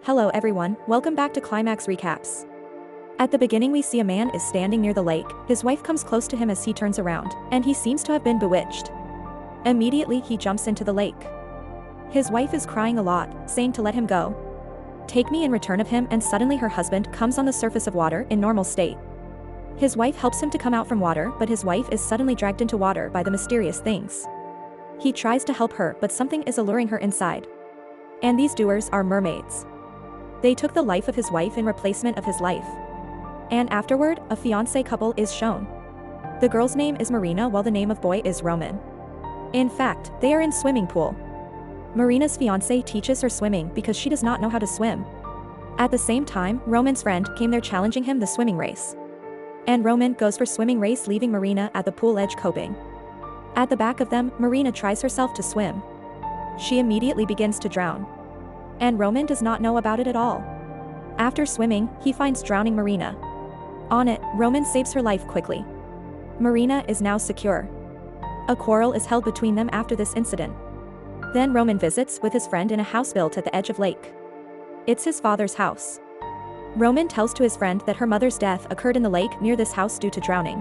Hello everyone, welcome back to Climax Recaps. At the beginning we see a man is standing near the lake, his wife comes close to him as he turns around, and he seems to have been bewitched. Immediately he jumps into the lake. His wife is crying a lot, saying to let him go. Take me in return of him, and suddenly her husband comes on the surface of water in normal state. His wife helps him to come out from water, but his wife is suddenly dragged into water by the mysterious things. He tries to help her, but something is alluring her inside. And these doers are mermaids. They took the life of his wife in replacement of his life. And afterward, a fiancé couple is shown. The girl's name is Marina while the name of boy is Roman. In fact, they are in swimming pool. Marina's fiancé teaches her swimming because she does not know how to swim. At the same time, Roman's friend came there challenging him the swimming race. And Roman goes for swimming race, leaving Marina at the pool edge coping. At the back of them, Marina tries herself to swim. She immediately begins to drown. And Roman does not know about it at all. After swimming, he finds drowning Marina. On it, Roman saves her life quickly. Marina is now secure. A quarrel is held between them after this incident. Then Roman visits with his friend in a house built at the edge of lake. It's his father's house. Roman tells to his friend that her mother's death occurred in the lake near this house due to drowning.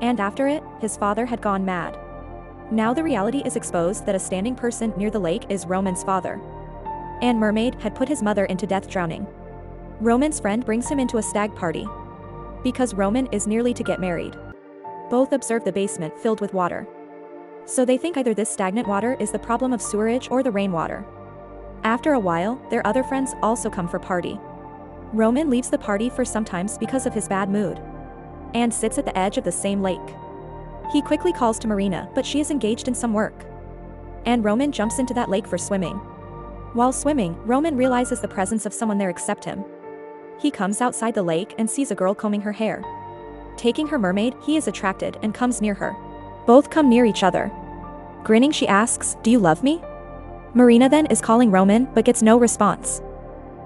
And after it, his father had gone mad. Now the reality is exposed that a standing person near the lake is Roman's father. And mermaid had put his mother into death drowning. Roman's friend brings him into a stag party. Because Roman is nearly to get married. Both observe the basement filled with water. So they think either this stagnant water is the problem of sewerage or the rainwater. After a while, their other friends also come for party. Roman leaves the party for sometimes because of his bad mood. And sits at the edge of the same lake. He quickly calls to Marina, but she is engaged in some work. And Roman jumps into that lake for swimming. While swimming, Roman realizes the presence of someone there except him. He comes outside the lake and sees a girl combing her hair. Taking her mermaid, he is attracted and comes near her. Both come near each other. Grinning, she asks, "Do you love me?" Marina then is calling Roman but gets no response.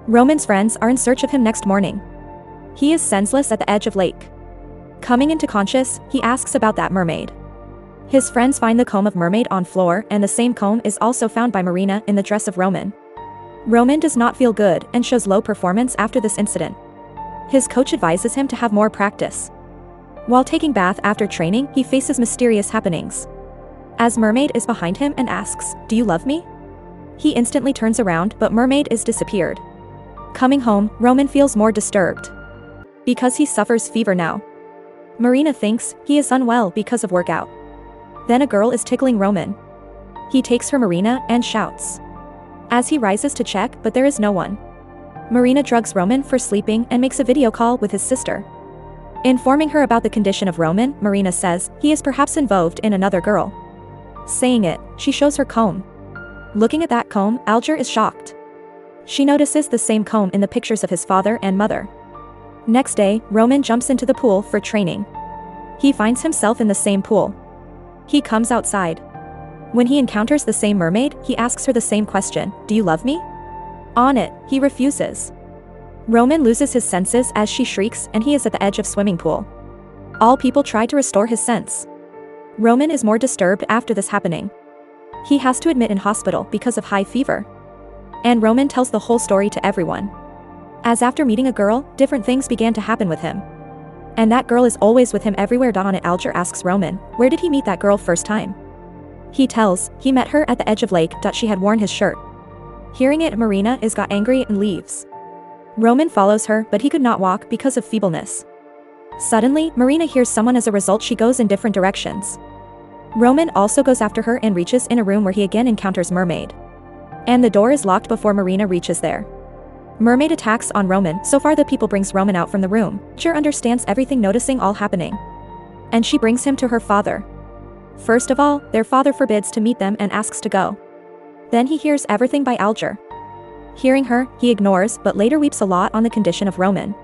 Roman's friends are in search of him next morning. He is senseless at the edge of lake. Coming into conscious, he asks about that mermaid. His friends find the comb of mermaid on floor, and the same comb is also found by Marina in the dress of Roman. Roman does not feel good and shows low performance after this incident. His coach advises him to have more practice. While taking bath after training, he faces mysterious happenings. As mermaid is behind him and asks, "Do you love me?" He instantly turns around, but mermaid is disappeared. Coming home, Roman feels more disturbed. Because he suffers fever now. Marina thinks he is unwell because of workout. Then a girl is tickling Roman. He takes her Marina and shouts. As he rises to check, but there is no one. Marina drugs Roman for sleeping and makes a video call with his sister. Informing her about the condition of Roman, Marina says he is perhaps involved in another girl. Saying it, she shows her comb. Looking at that comb, Alger is shocked. She notices the same comb in the pictures of his father and mother. Next day, Roman jumps into the pool for training. He finds himself in the same pool. He comes outside. When he encounters the same mermaid, he asks her the same question, "Do you love me?" On it, he refuses. Roman loses his senses as she shrieks, and he is at the edge of swimming pool. All people try to restore his sense. Roman is more disturbed after this happening. He has to admit in hospital because of high fever. And Roman tells the whole story to everyone. As after meeting a girl, different things began to happen with him. And that girl is always with him everywhere. On it, Alger asks Roman, where did he meet that girl first time? He tells, he met her at the edge of lake. She had worn his shirt. Hearing it, Marina is got angry and leaves. Roman follows her, but he could not walk because of feebleness. Suddenly, Marina hears someone. As a result, she goes in different directions. Roman also goes after her and reaches in a room where he again encounters mermaid. And the door is locked before Marina reaches there. Mermaid attacks on Roman. So far the people brings Roman out from the room. Alger understands everything, noticing all happening. And she brings him to her father. First of all, their father forbids to meet them and asks to go. Then he hears everything by Alger. Hearing her, he ignores, but later weeps a lot on the condition of Roman.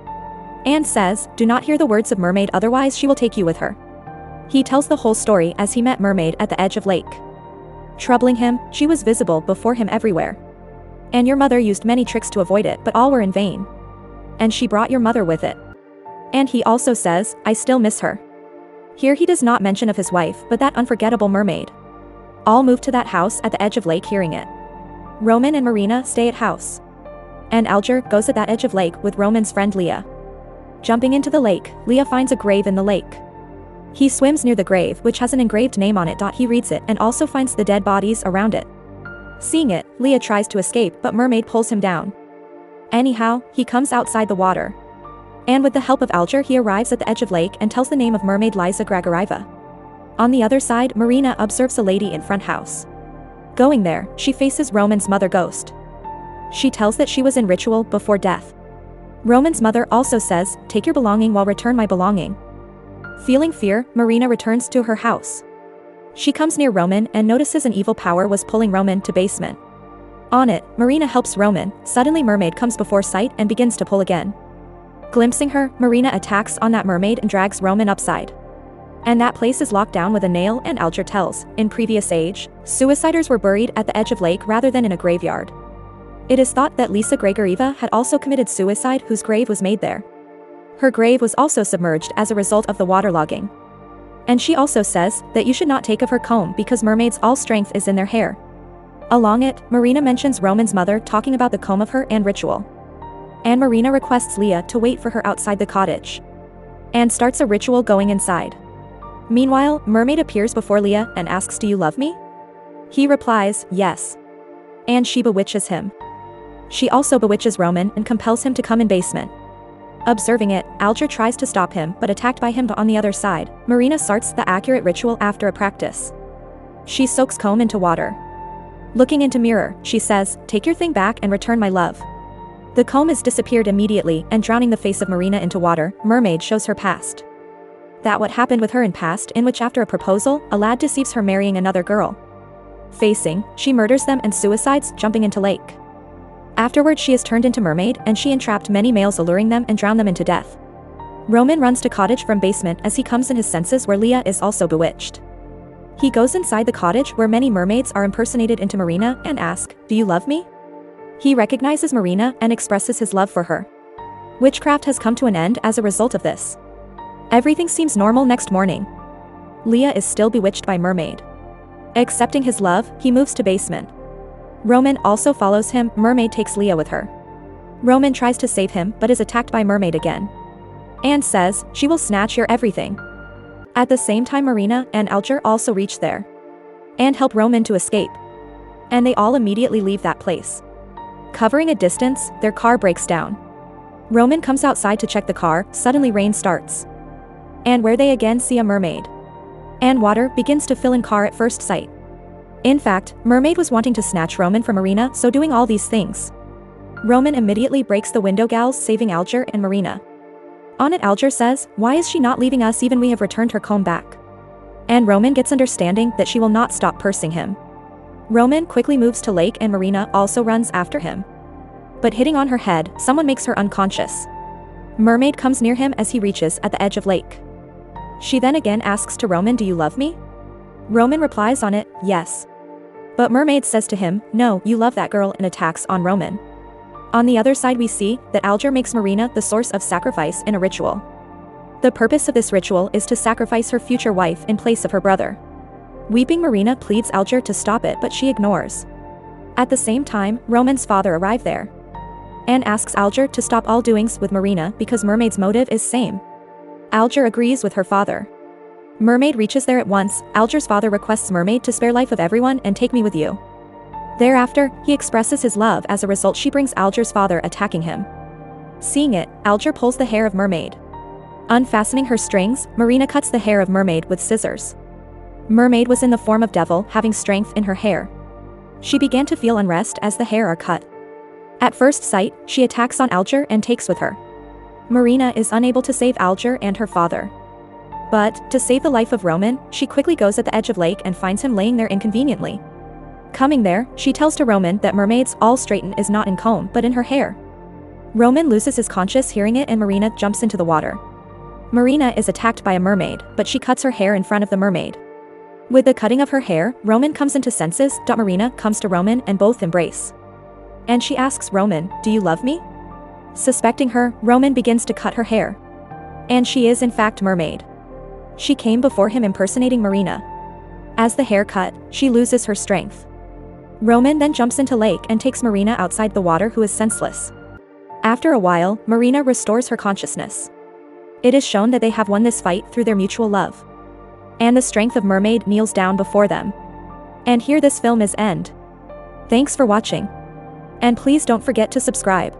And says, "Do not hear the words of mermaid, otherwise she will take you with her." He tells the whole story as he met mermaid at the edge of lake. Troubling him, she was visible before him everywhere. And your mother used many tricks to avoid it, but all were in vain. And she brought your mother with it. And he also says, "I still miss her." Here he does not mention of his wife, but that unforgettable mermaid. All move to that house at the edge of lake. Hearing it, Roman and Marina stay at house. and Alger goes at that edge of lake with Roman's friend Leah. Jumping into the lake, Leah finds a grave in the lake. He swims near the grave, which has an engraved name on it. He reads it and also finds the dead bodies around it. Seeing it, Leah tries to escape, but Mermaid pulls him down. Anyhow, he comes outside the water. And with the help of Alger, he arrives at the edge of lake and tells the name of mermaid Liza Grigorieva. On the other side, Marina observes a lady in front house. Going there, she faces Roman's mother ghost. She tells that she was in ritual before death. Roman's mother also says, "Take your belonging while return my belonging." Feeling fear, Marina returns to her house. She comes near Roman and notices an evil power was pulling Roman to basement. On it, Marina helps Roman. Suddenly Mermaid comes before sight and begins to pull again. Glimpsing her, Marina attacks on that mermaid and drags Roman upside. And that place is locked down with a nail, and Alger tells, in previous age, suiciders were buried at the edge of lake rather than in a graveyard. It is thought that Liza Grigorieva had also committed suicide, whose grave was made there. Her grave was also submerged as a result of the waterlogging. And she also says that you should not take of her comb because mermaids' all strength is in their hair. Along it, Marina mentions Roman's mother talking about the comb of her and ritual. And Marina requests Leah to wait for her outside the cottage. And starts a ritual going inside. Meanwhile, Mermaid appears before Leah and asks, "Do you love me?" He replies, "Yes." And she bewitches him. She also bewitches Roman and compels him to come in basement. Observing it, Alger tries to stop him but attacked by him on the other side. Marina starts the accurate ritual after a practice. She soaks comb into water. Looking into mirror, she says, "Take your thing back and return my love." The comb is disappeared immediately and drowning the face of Marina into water. Mermaid shows her past. That what happened with her in past, in which after a proposal, a lad deceives her marrying another girl. Facing, she murders them and suicides, jumping into lake. Afterward she is turned into mermaid and she entrapped many males, alluring them and drown them into death. Roman runs to cottage from basement as he comes in his senses where Leah is also bewitched. He goes inside the cottage where many mermaids are impersonated into Marina and ask, "Do you love me?" He recognizes Marina and expresses his love for her. Witchcraft has come to an end as a result of this. Everything seems normal next morning. Leah is still bewitched by Mermaid. Accepting his love, he moves to basement. Roman also follows him. Mermaid takes Leah with her. Roman tries to save him but is attacked by Mermaid again. And says, "She will snatch your everything." At the same time Marina and Alger also reach there. And help Roman to escape. And they all immediately leave that place. Covering a distance, their car breaks down. Roman comes outside to check the car. Suddenly rain starts. And where they again see a mermaid. And water begins to fill in car at first sight. In fact, Mermaid was wanting to snatch Roman from Marina, so doing all these things. Roman immediately breaks the window gills, saving Alger and Marina. On it Alger says, "Why is she not leaving us even we have returned her comb back?" And Roman gets understanding that she will not stop pursing him. Roman quickly moves to lake and Marina also runs after him. But hitting on her head, someone makes her unconscious. Mermaid comes near him as he reaches at the edge of lake. She then again asks to Roman, "Do you love me?" Roman replies on it, "Yes." But Mermaid says to him, "No, you love that girl," and attacks on Roman. On the other side we see that Alger makes Marina the source of sacrifice in a ritual. The purpose of this ritual is to sacrifice her future wife in place of her brother. Weeping Marina pleads Alger to stop it but she ignores. At the same time, Roman's father arrived there. And asks Alger to stop all doings with Marina because Mermaid's motive is same. Alger agrees with her father. Mermaid reaches there at once. Alger's father requests Mermaid to spare life of everyone and take me with you. Thereafter, he expresses his love. As a result she brings Alger's father attacking him. Seeing it, Alger pulls the hair of Mermaid. Unfastening her strings, Marina cuts the hair of Mermaid with scissors. Mermaid was in the form of devil, having strength in her hair. She began to feel unrest as the hair are cut. At first sight, she attacks on Alger and takes with her. Marina is unable to save Alger and her father. But, to save the life of Roman, she quickly goes at the edge of lake and finds him laying there inconveniently. Coming there, she tells to Roman that Mermaid's all straighten is not in comb but in her hair. Roman loses his conscience hearing it and Marina jumps into the water. Marina is attacked by a mermaid, but she cuts her hair in front of the mermaid. With the cutting of her hair, Roman comes into senses. Marina comes to Roman and both embrace. And she asks Roman, "Do you love me?" Suspecting her, Roman begins to cut her hair. And she is in fact mermaid. She came before him impersonating Marina. As the hair cut, she loses her strength. Roman then jumps into lake and takes Marina outside the water who is senseless. After a while, Marina restores her consciousness. It is shown that they have won this fight through their mutual love. And the strength of Mermaid kneels down before them. And here this film is end. Thanks for watching. And please don't forget to subscribe.